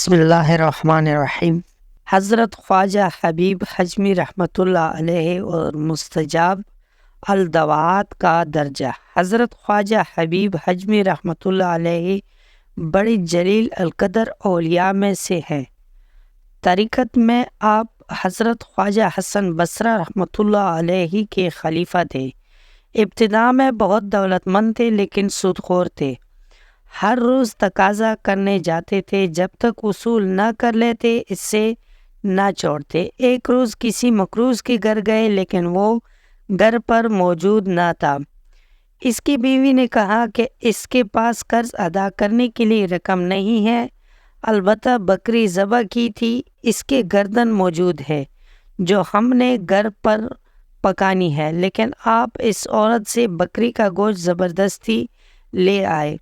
بسم اللہ الرحمن الرحیم۔ حضرت خواجہ حبیب حجمی رحمۃ اللہ علیہ اور مستجاب الدعوات کا درجہ۔ حضرت خواجہ حبیب حجمی رحمۃ اللہ علیہ بڑی جلیل القدر اولیاء میں سے ہیں۔ طریقت میں آپ حضرت خواجہ حسن بصری رحمۃ اللہ علیہ کے خلیفہ تھے۔ ابتدا میں بہت دولت مند تھے لیکن سود خور تھے۔ ہر روز تقاضا کرنے جاتے تھے، جب تک وصول نہ کر لیتے اس سے نہ چھوڑتے۔ ایک روز کسی مقروض کے گھر گئے لیکن وہ گھر پر موجود نہ تھا۔ اس کی بیوی نے کہا کہ اس کے پاس قرض ادا کرنے کے لیے رقم نہیں ہے، البتہ بکری ذبح کی تھی، اس کے گردن موجود ہے جو ہم نے گھر پر پکانی ہے، لیکن آپ اس عورت سے بکری کا گوشت زبردستی لے آئے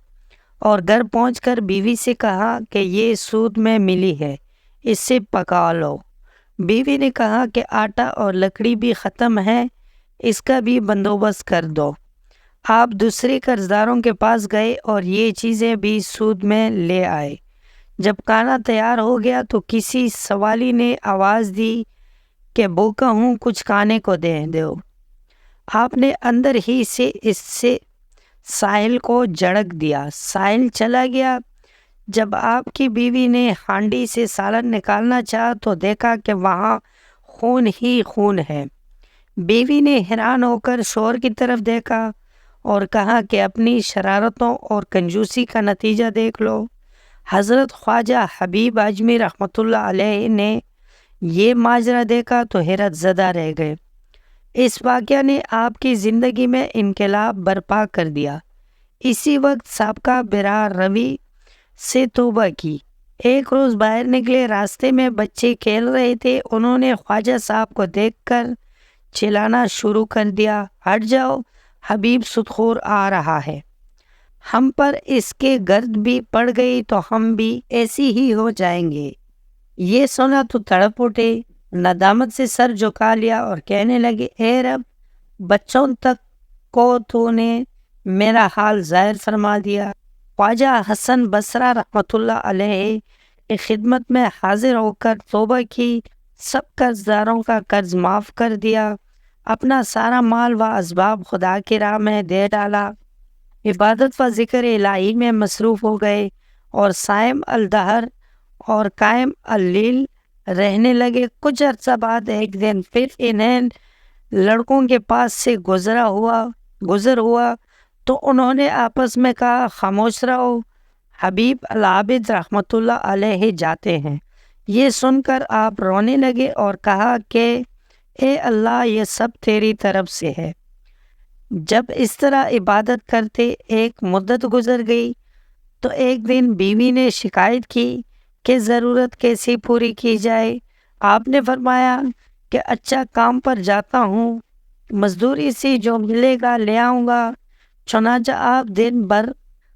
اور گھر پہنچ کر بیوی سے کہا کہ یہ سود میں ملی ہے، اس سے پکا لو۔ بیوی نے کہا کہ آٹا اور لکڑی بھی ختم ہے، اس کا بھی بندوبست کر دو۔ آپ دوسرے قرضداروں کے پاس گئے اور یہ چیزیں بھی سود میں لے آئے۔ جب کھانا تیار ہو گیا تو کسی سوالی نے آواز دی کہ بھوکا ہوں، کچھ کھانے کو دے دو۔ آپ نے اندر ہی سے اس سے ساحل کو جھڑک دیا، ساحل چلا گیا۔ جب آپ کی بیوی نے ہانڈی سے سالن نکالنا چاہا تو دیکھا کہ وہاں خون ہی خون ہے۔ بیوی نے حیران ہو کر شوہر کی طرف دیکھا اور کہا کہ اپنی شرارتوں اور کنجوسی کا نتیجہ دیکھ لو۔ حضرت خواجہ حبیب حجمی رحمۃ اللہ علیہ نے یہ ماجرا دیکھا تو حیرت زدہ رہ گئے۔ اس واقعہ نے آپ کی زندگی میں انقلاب برپا کر دیا۔ اسی وقت سابقہ برا روی سے توبہ کی۔ ایک روز باہر نکلے، راستے میں بچے کھیل رہے تھے، انہوں نے خواجہ صاحب کو دیکھ کر چلانا شروع کر دیا، ہٹ جاؤ، حبیب سودخور آ رہا ہے، ہم پر اس کے گرد بھی پڑ گئی تو ہم بھی ایسی ہی ہو جائیں گے۔ یہ سنا تو تڑپ اٹھے، ندامت سے سر جھکا لیا اور کہنے لگے، اے رب، بچوں تک کو تو نے میرا حال ظاہر فرما دیا۔ خواجہ حسن بصری رحمۃ اللہ علیہ کی خدمت میں حاضر ہو کر توبہ کی، سب قرضداروں کا قرض معاف کر دیا، اپنا سارا مال و اسباب خدا کی راہ میں دے ڈالا، عبادت و ذکر الہی میں مصروف ہو گئے اور صائم الدہر اور قائم اللیل رہنے لگے۔ کچھ عرصہ بعد ایک دن پھر انہیں لڑکوں کے پاس سے گزر ہوا تو انہوں نے آپس میں کہا، خاموش رہو، حبیب العابد رحمۃ اللہ علیہ جاتے ہیں۔ یہ سن کر آپ رونے لگے اور کہا کہ اے اللہ، یہ سب تیری طرف سے ہے۔ جب اس طرح عبادت کرتے ایک مدت گزر گئی تو ایک دن بیوی نے شکایت کی کہ ضرورت کیسے پوری کی جائے۔ آپ نے فرمایا کہ اچھا، کام پر جاتا ہوں، مزدوری سے جو ملے گا لے آؤں گا۔ چنانچہ آپ دن بھر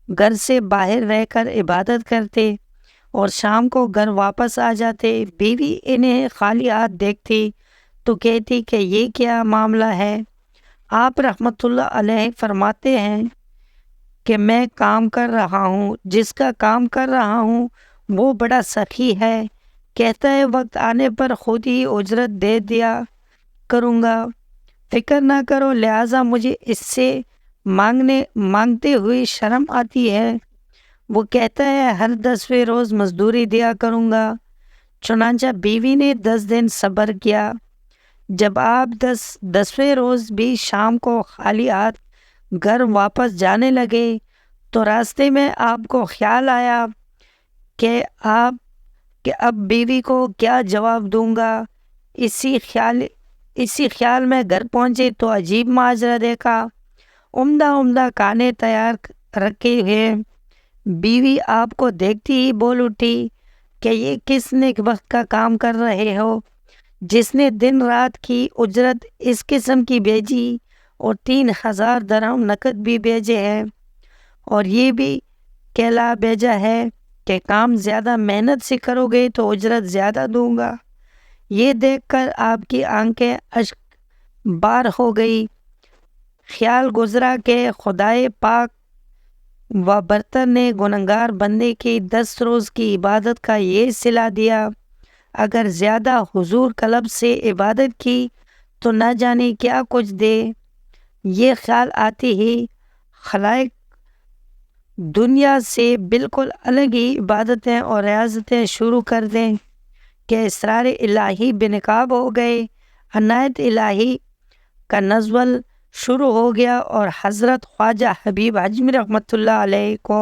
گھر سے باہر رہ کر عبادت کرتے اور شام کو گھر واپس آ جاتے۔ بیوی انہیں خالی ہاتھ دیکھتی تو کہتی کہ یہ کیا معاملہ ہے؟ آپ رحمۃ اللہ علیہ فرماتے ہیں کہ میں کام کر رہا ہوں، جس کا کام کر رہا ہوں وہ بڑا سخی ہے، کہتا ہے وقت آنے پر خود ہی اجرت دے دیا کروں گا، فکر نہ کرو، لہٰذا مجھے اس سے مانگتے ہوئے شرم آتی ہے۔ وہ کہتا ہے ہر 10ویں روز مزدوری دیا کروں گا۔ چنانچہ بیوی نے 10 دن صبر کیا۔ جب آپ 10ویں روز بھی شام کو خالی ہاتھ گھر واپس جانے لگے تو راستے میں آپ کو خیال آیا کہ اب بیوی کو کیا جواب دوں گا۔ اسی خیال میں گھر پہنچے تو عجیب ماجرا دیکھا، عمدہ کھانے تیار رکھے ہوئے۔ بیوی آپ کو دیکھتی ہی بول اٹھی کہ یہ کس نیک بخت کا کام کر رہے ہو، جس نے دن رات کی اجرت اس قسم کی بھیجی اور 3000 درہم نقد بھی بھیجے ہیں، اور یہ بھی کہلا بھیجا ہے کہ کام زیادہ محنت سے کرو گے تو اجرت زیادہ دوں گا۔ یہ دیکھ کر آپ کی آنکھیں اشک بار ہو گئی۔ خیال گزرا کہ خدائے پاک برتر نے گنہگار بندے کی 10 روز کی عبادت کا یہ صلہ دیا، اگر زیادہ حضور قلب سے عبادت کی تو نہ جانے کیا کچھ دے۔ یہ خیال آتے ہی خلائق دنیا سے بالکل الگ ہی عبادتیں اور ریاضتیں شروع کر دیں کہ اسرار الہی بے نقاب ہو گئے، عنایت الہی کا نزول شروع ہو گیا اور حضرت خواجہ حبیب حجویری رحمۃ اللہ علیہ کو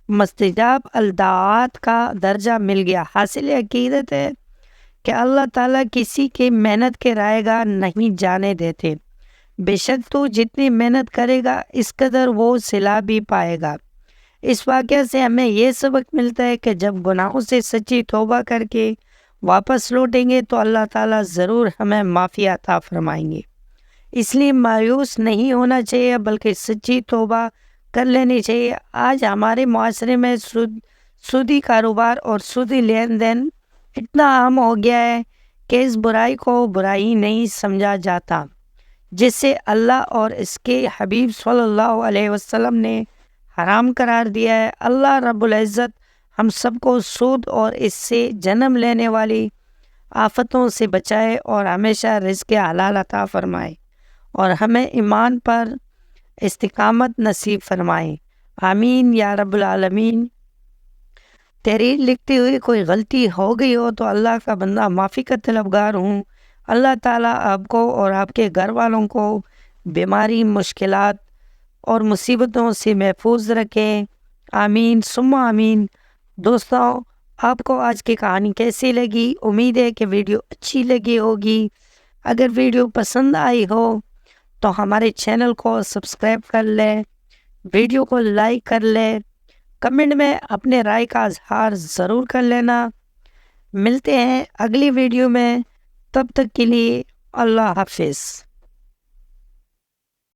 مستجاب الدعوات کا درجہ مل گیا۔ حاصل عقیدت ہے کہ اللہ تعالیٰ کسی کی محنت کے رائے گاہ نہیں جانے دیتے، بے شک تو جتنی محنت کرے گا اس قدر وہ صلہ بھی پائے گا۔ اس واقعہ سے ہمیں یہ سبق ملتا ہے کہ جب گناہوں سے سچی توبہ کر کے واپس لوٹیں گے تو اللہ تعالیٰ ضرور ہمیں معافی عطا فرمائیں گے۔ اس لیے مایوس نہیں ہونا چاہیے بلکہ سچی توبہ کر لینی چاہیے۔ آج ہمارے معاشرے میں سودی کاروبار اور سودی لین دین اتنا عام ہو گیا ہے کہ اس برائی کو برائی نہیں سمجھا جاتا جس سے اللہ اور اس کے حبیب صلی اللہ علیہ وسلم نے حرام قرار دیا ہے۔ اللہ رب العزت ہم سب کو سود اور اس سے جنم لینے والی آفتوں سے بچائے اور ہمیشہ رزق حلال عطا فرمائے اور ہمیں ایمان پر استقامت نصیب فرمائے، آمین یا رب العالمین۔ تحریر لکھتے ہوئے کوئی غلطی ہو گئی ہو تو اللہ کا بندہ معافی کا طلبگار ہوں۔ اللہ تعالیٰ آپ کو اور آپ کے گھر والوں کو بیماری، مشکلات اور مصیبتوں سے محفوظ رکھیں، آمین ثم آمین۔ دوستوں، آپ کو آج کی کہانی کیسی لگی؟ امید ہے کہ ویڈیو اچھی لگی ہوگی۔ اگر ویڈیو پسند آئی ہو تو ہمارے چینل کو سبسکرائب کر لیں، ویڈیو کو لائک کر لیں، کمنٹ میں اپنے رائے کا اظہار ضرور کر لینا۔ ملتے ہیں اگلی ویڈیو میں، تب تک کے لیے اللہ حافظ۔